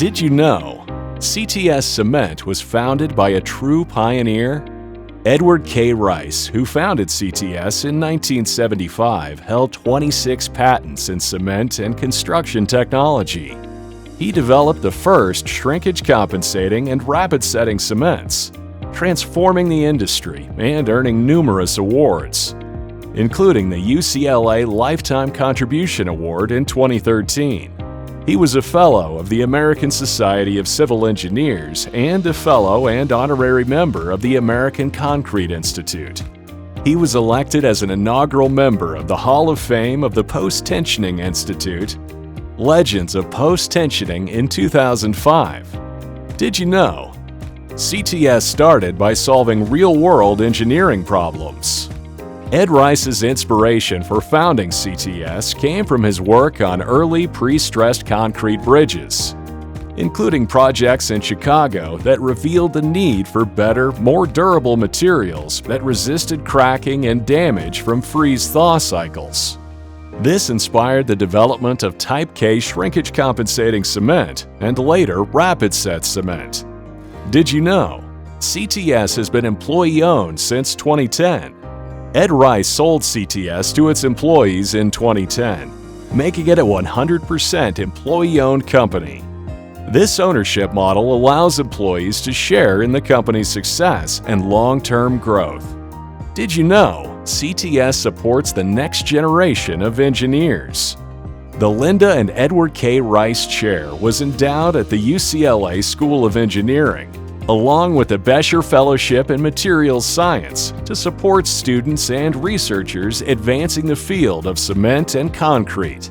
Did you know CTS Cement was founded by a true pioneer? Edward K. Rice, who founded CTS in 1975, held 26 patents in cement and construction technology. He developed the first shrinkage-compensating and rapid-setting cements, transforming the industry and earning numerous awards, including the UCLA Lifetime Contribution Award in 2013. He was a Fellow of the American Society of Civil Engineers and a Fellow and Honorary Member of the American Concrete Institute. He was elected as an inaugural member of the Hall of Fame of the Post-Tensioning Institute, Legends of Post-Tensioning in 2005. Did you know? CTS started by solving real-world engineering problems. Ed Rice's inspiration for founding CTS came from his work on early pre-stressed concrete bridges, including projects in Chicago that revealed the need for better, more durable materials that resisted cracking and damage from freeze-thaw cycles. This inspired the development of Type K shrinkage-compensating cement and later rapid-set cement. Did you know? CTS has been employee-owned since 2010. Ed Rice sold CTS to its employees in 2010, making it a 100% employee-owned company. This ownership model allows employees to share in the company's success and long-term growth. Did you know CTS supports the next generation of engineers? The Linda and Edward K. Rice Chair was endowed at the UCLA School of Engineering, along with the Bescher Fellowship in Materials Science, to support students and researchers advancing the field of cement and concrete.